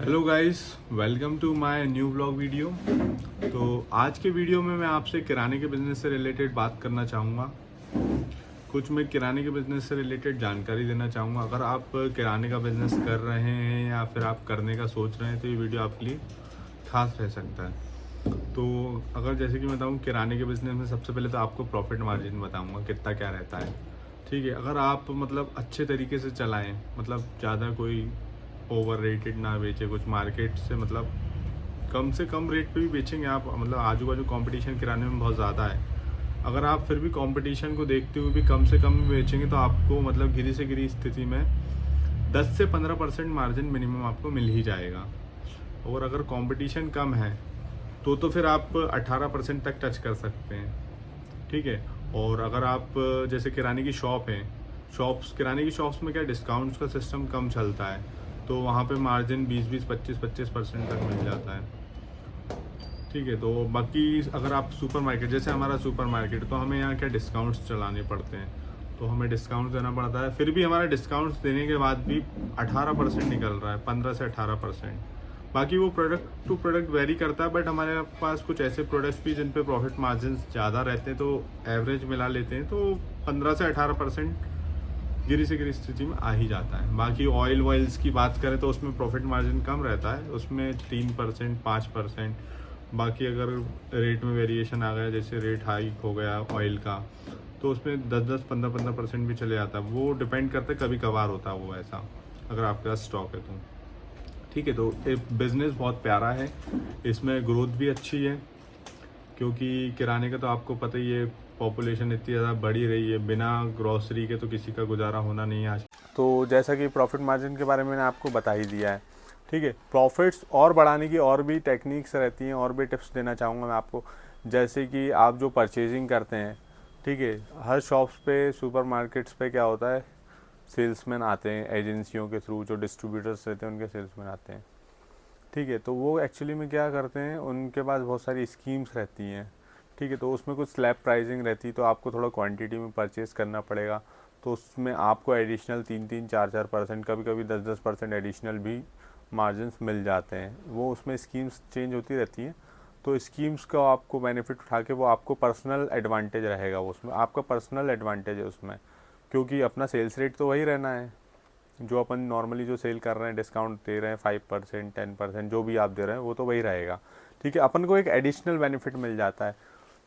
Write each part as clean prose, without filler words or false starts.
Hello guys, welcome to my new vlog video. तो आज के वीडियो में मैं आपसे किराने के बिज़नेस से रिलेटेड बात करना चाहूँगा। कुछ मैं किराने के बिज़नेस से रिलेटेड जानकारी देना चाहूँगा। अगर आप किराने का बिज़नेस कर रहे हैं या फिर आप करने का सोच रहे हैं तो ये वीडियो आपके लिए खास रह सकता है। तो अगर जैसे कि मैं बताऊँ, किराने के बिज़नेस में सबसे पहले तो आपको प्रॉफिट मार्जिन बताऊँगा कितना क्या रहता है। ठीक है, अगर आप मतलब अच्छे तरीके से चलाएं, मतलब ज़्यादा कोई ओवर रेटेड ना बेचे, कुछ मार्केट से कम रेट पे भी बेचेंगे आप, मतलब आजू बाजू कंपटीशन किराने में बहुत ज़्यादा है। अगर आप फिर भी कंपटीशन को देखते हुए भी कम से कम बेचेंगे तो आपको मतलब गिरी से गिरी स्थिति में 10 से 15% मार्जिन मिनिमम आपको मिल ही जाएगा। और अगर कंपटीशन कम है तो फिर आप 18% तक टच कर सकते हैं। ठीक है। और अगर आप जैसे किराने की शॉप है, किराने की शॉप्स में क्या डिस्काउंट्स का सिस्टम कम चलता है, तो वहाँ पे मार्जिन 20-20, 25-25% तक मिल जाता है। ठीक है। तो बाकी अगर आप सुपर मार्केट, जैसे हमारा सुपर मार्केट, तो हमें यहाँ क्या डिस्काउंट्स चलाने पड़ते हैं, तो हमें डिस्काउंट देना पड़ता है। फिर भी हमारा डिस्काउंट्स देने के बाद भी 18% निकल रहा है, 15 से 18%। बाकी वो प्रोडक्ट टू प्रोडक्ट वेरी करता है, बट हमारे पास कुछ ऐसे प्रोडक्ट्स भी जिन पे प्रॉफिट मार्जिन ज़्यादा रहते हैं, तो एवरेज मिला लेते हैं तो 15 से 18% गिरी से गिरी स्थिति में आ ही जाता है। बाकी ऑयल वॉइल्स की बात करें तो उसमें प्रॉफिट मार्जिन कम रहता है, उसमें 3%, 5%। बाकी अगर रेट में वेरिएशन आ गया, जैसे रेट हाइक हो गया ऑयल का, तो उसमें 10-10, 15-15% भी चले जाता है। वो डिपेंड करता है, कभी कभार होता है वो ऐसा, अगर आपके पास स्टॉक है तो। ठीक है। तो ये बिज़नेस बहुत प्यारा है, इसमें ग्रोथ भी अच्छी है, क्योंकि किराने का तो आपको पता ही है, पॉपुलेशन इतनी ज़्यादा बढ़ी रही है, बिना ग्रॉसरी के तो किसी का गुजारा होना नहीं है आज। तो जैसा कि प्रॉफिट मार्जिन के बारे में मैंने आपको बता ही दिया है। ठीक है। प्रॉफिट्स और बढ़ाने की और भी टेक्निक्स रहती हैं, और भी टिप्स देना चाहूँगा मैं आपको। जैसे कि आप जो परचेजिंग करते हैं, ठीक है, हर शॉप्स पे, सुपर मार्केट्स पे क्या होता है, सेल्समैन आते हैं एजेंसियों के थ्रू, जो डिस्ट्रीब्यूटर्स रहते हैं उनके सेल्समैन आते हैं। ठीक है। तो वो एक्चुअली में क्या करते हैं, उनके पास बहुत सारी स्कीम्स रहती हैं। ठीक है। तो उसमें कुछ स्लैब प्राइसिंग रहती है, तो आपको थोड़ा क्वांटिटी में परचेज़ करना पड़ेगा, तो उसमें आपको एडिशनल 3-3, 4-4%, कभी कभी 10-10% एडिशनल भी मार्जिन मिल जाते हैं। वो उसमें स्कीम्स चेंज होती रहती हैं, तो स्कीम्स का आपको बेनिफिट उठा के वो आपको पर्सनल एडवांटेज रहेगा, वो उसमें आपका पर्सनल एडवांटेज है उसमें, क्योंकि अपना सेल्स रेट तो वही रहना है जो अपन नॉर्मली जो सेल कर रहे हैं, डिस्काउंट दे रहे हैं 5%, 10%, जो भी आप दे रहे हैं वो तो वही रहेगा। ठीक है। अपन को एक एडिशनल बेनिफिट मिल जाता है।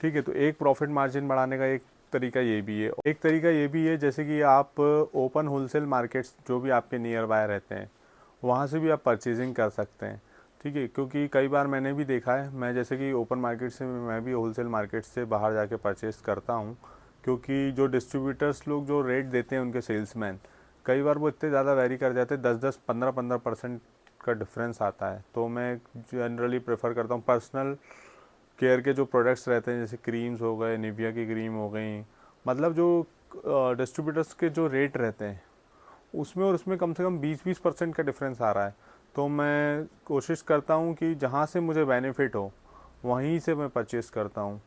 ठीक है। तो एक प्रॉफिट मार्जिन बढ़ाने का एक तरीका ये भी है, एक तरीका ये भी है, जैसे कि आप ओपन होलसेल मार्केट्स जो भी आपके नियर बाय रहते हैं, वहाँ से भी आप परचेजिंग कर सकते हैं। ठीक है। क्योंकि कई बार मैंने भी देखा है, मैं जैसे कि ओपन मार्केट से, मैं भी होलसेल मार्केट से बाहर जाके परचेज करता हूँ, क्योंकि जो डिस्ट्रीब्यूटर्स लोग जो रेट देते हैं उनके सेल्समैन, कई बार वो इतने ज़्यादा वेरी कर जाते हैं, 10-10, 15-15% का डिफरेंस आता है। तो मैं जनरली प्रेफर करता हूँ पर्सनल केयर के जो प्रोडक्ट्स रहते हैं, जैसे क्रीम्स हो गए, निविया की क्रीम हो गई, मतलब जो डिस्ट्रीब्यूटर्स के जो रेट रहते हैं उसमें और उसमें कम से कम 20-20% का डिफरेंस आ रहा है। तो मैं कोशिश करता हूँ कि जहाँ से मुझे बेनिफिट हो वहीं से मैं परचेस करता हूँ।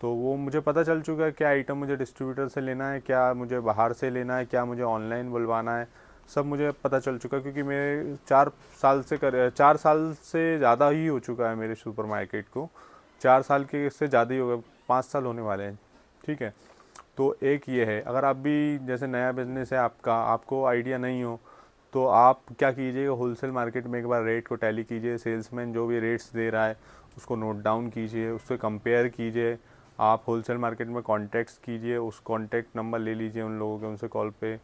तो वो मुझे पता चल चुका है क्या आइटम मुझे डिस्ट्रीब्यूटर से लेना है, क्या मुझे बाहर से लेना है, क्या मुझे ऑनलाइन बुलवाना है, सब मुझे पता चल चुका है। क्योंकि मेरे 4 साल से ज़्यादा ही हो चुका है मेरे सुपर मार्केट को, 4 साल के से ज़्यादा ही हो गया, 5 साल होने वाले हैं। ठीक है। तो एक ये है, अगर आप भी जैसे नया बिजनेस है आपका, आपको आइडिया नहीं हो, तो आप क्या कीजिएगा, होलसेल मार्केट में एक बार रेट को टैली कीजिए, सेल्समैन जो भी रेट्स दे रहा है उसको नोट डाउन कीजिए, उससे कंपेयर कीजिए। आप होलसेल मार्केट में कॉन्टैक्ट्स कीजिए, उस कॉन्टैक्ट नंबर ले लीजिए उन लोगों के, उनसे कॉल पे,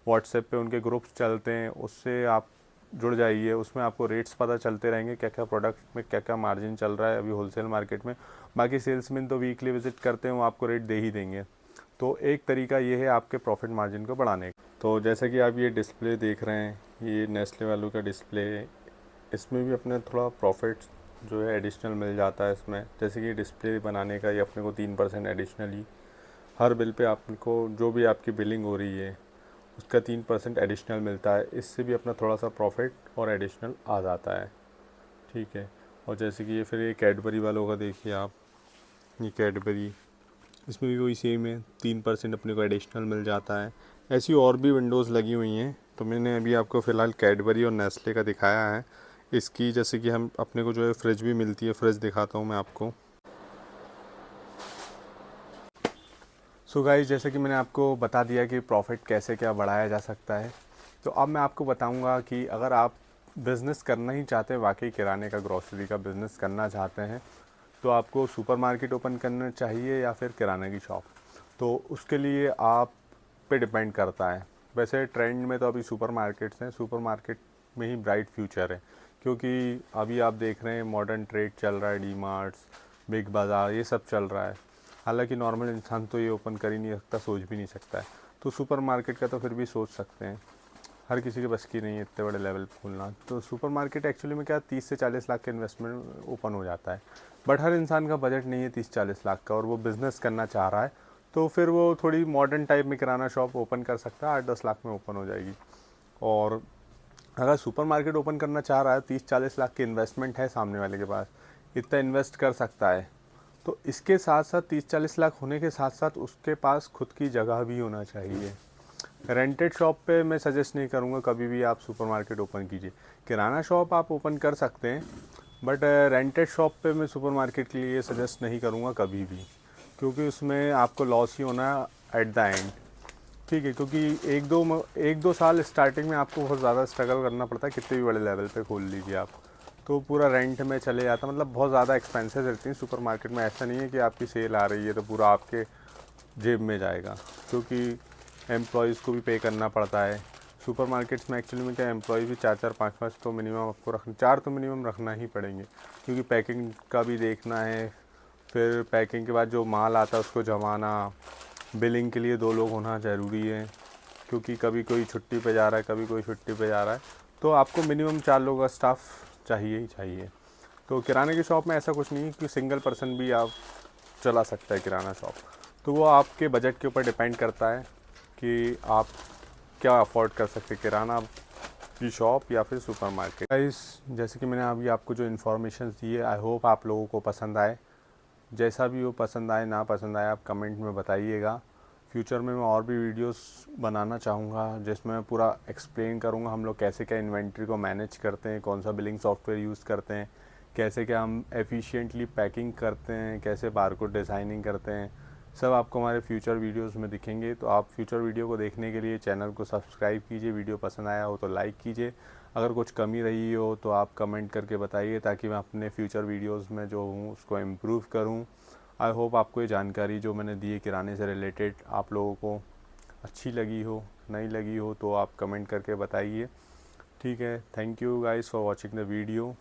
व्हाट्सएप पे उनके ग्रुप्स चलते हैं, उससे आप जुड़ जाइए। उसमें आपको रेट्स पता चलते रहेंगे, क्या क्या प्रोडक्ट में क्या क्या मार्जिन चल रहा है अभी होलसेल मार्केट में। बाकी सेल्समैन तो वीकली विजिट करते हैं, वो आपको रेट दे ही देंगे। तो एक तरीका ये है आपके प्रॉफिट मार्जिन को बढ़ाने का। तो जैसा कि आप ये डिस्प्ले देख रहे हैं, ये नेस्ले वालों का डिस्प्ले है, इसमें भी अपने थोड़ा प्रॉफिट जो है एडिशनल मिल जाता है इसमें। जैसे कि डिस्प्ले बनाने का ये अपने को 3% एडिशनली हर बिल पे आपको, जो भी आपकी बिलिंग हो रही है उसका 3% एडिशनल मिलता है। इससे भी अपना थोड़ा सा प्रॉफिट और एडिशनल आ जाता है। ठीक है। और जैसे कि ये फिर ये कैडबरी वालों का देखिए आप, ये कैडबरी, इसमें भी वही सेम है, 3% अपने को एडिशनल मिल जाता है। ऐसी और भी विंडोज़ लगी हुई हैं, तो मैंने अभी आपको फ़िलहाल कैडबरी और नेस्ले का दिखाया है। इसकी जैसे कि हम अपने को जो है फ्रिज भी मिलती है, फ्रिज दिखाता हूँ मैं आपको। सो गाइस, जैसे कि मैंने आपको बता दिया कि प्रॉफिट कैसे क्या बढ़ाया जा सकता है, तो अब मैं आपको बताऊंगा कि अगर आप बिज़नेस करना ही चाहते हैं, वाकई किराने का, ग्रॉसरी का बिज़नेस करना चाहते हैं, तो आपको सुपरमार्केट ओपन करना चाहिए या फिर किराने की शॉप। तो उसके लिए आप पे डिपेंड करता है। वैसे ट्रेंड में तो अभी सुपरमार्केट्स हैं, सुपरमार्केट में ही ब्राइट फ्यूचर है, क्योंकि अभी आप देख रहे हैं मॉडर्न ट्रेड चल रहा है, डी मार्ट्स, बिग बाज़ार, ये सब चल रहा है। हालांकि नॉर्मल इंसान तो ये ओपन कर ही नहीं सकता, सोच भी नहीं सकता है। तो सुपरमार्केट का तो फिर भी सोच सकते हैं, हर किसी के बस की नहीं है इतने बड़े लेवल पे खोलना। तो सुपरमार्केट एक्चुअली में क्या 30 से 40 लाख के इन्वेस्टमेंट ओपन हो जाता है, बट हर इंसान का बजट नहीं है 30-40 लाख का, और वो बिज़नेस करना चाह रहा है, तो फिर वो थोड़ी मॉडर्न टाइप में किराना शॉप ओपन कर सकता है, 8-10 लाख में ओपन हो जाएगी। और अगर सुपरमार्केट ओपन करना चाह रहा है, 30-40 लाख की इन्वेस्टमेंट है सामने वाले के पास, इतना इन्वेस्ट कर सकता है, तो इसके साथ साथ 30-40 लाख होने के साथ साथ उसके पास खुद की जगह भी होना चाहिए। रेंटेड शॉप पे मैं सजेस्ट नहीं करूँगा कभी भी आप सुपरमार्केट ओपन कीजिए। किराना शॉप आप ओपन कर सकते हैं, बट रेंटेड शॉप पे मैं सुपरमार्केट के लिए सजेस्ट नहीं करूँगा कभी भी, क्योंकि उसमें आपको लॉस ही होना है एट द एंड। ठीक है, क्योंकि एक दो साल स्टार्टिंग में आपको बहुत ज़्यादा स्ट्रगल करना पड़ता है, कितने भी बड़े लेवल पे खोल लीजिए आप, तो पूरा रेंट में चले जाता, मतलब बहुत ज़्यादा एक्सपेंसेस रहती हैं सुपरमार्केट में। ऐसा नहीं है कि आपकी सेल आ रही है तो पूरा आपके जेब में जाएगा, क्योंकि एम्प्लॉयज़ को भी पे करना पड़ता है। सुपरमार्केट्स में एक्चुअली में क्या, एम्प्लॉयज़ भी 4-4 5-5 तो मिनिमम आपको रखना, 4 तो मिनिमम रखना ही पड़ेंगे, क्योंकि पैकिंग का भी देखना है, फिर पैकिंग के बाद जो माल आता है उसको जमाना, बिलिंग के लिए 2 लोग होना ज़रूरी है, क्योंकि कभी कोई छुट्टी पे जा रहा है, कभी कोई छुट्टी पे जा रहा है, तो आपको मिनिमम 4 लोगों का स्टाफ चाहिए ही चाहिए। तो किराने की शॉप में ऐसा कुछ नहीं है कि सिंगल पर्सन भी आप चला सकता है किराना शॉप, तो वो आपके बजट के ऊपर डिपेंड करता है कि आप क्या अफोर्ड कर सकते हैं, किराना की शॉप या फिर सुपरमार्केट। गाइस, जैसे कि मैंने अभी आपको जो इन्फॉर्मेशन दी है, आई होप आप लोगों को पसंद आए। जैसा भी वो पसंद आए ना पसंद आए, आप कमेंट में बताइएगा। फ्यूचर में मैं और भी वीडियोस बनाना चाहूँगा जिसमें मैं पूरा एक्सप्लेन करूँगा हम लोग कैसे क्या इन्वेंट्री को मैनेज करते हैं, कौन सा बिलिंग सॉफ्टवेयर यूज़ करते हैं, कैसे क्या हम एफिशिएंटली पैकिंग करते हैं, कैसे बारकोड डिज़ाइनिंग करते हैं, सब आपको हमारे फ्यूचर वीडियोस में दिखेंगे। तो आप फ्यूचर वीडियो को देखने के लिए चैनल को सब्सक्राइब कीजिए, वीडियो पसंद आया हो तो लाइक कीजिए, अगर कुछ कमी रही हो तो आप कमेंट करके बताइए, ताकि मैं अपने फ्यूचर वीडियोस में जो हूँ उसको इम्प्रूव करूँ। आई होप आपको ये जानकारी जो मैंने दी है किराने से रिलेटेड आप लोगों को अच्छी लगी हो, नहीं लगी हो तो आप कमेंट करके बताइए। ठीक है, thank you guys for watching the video.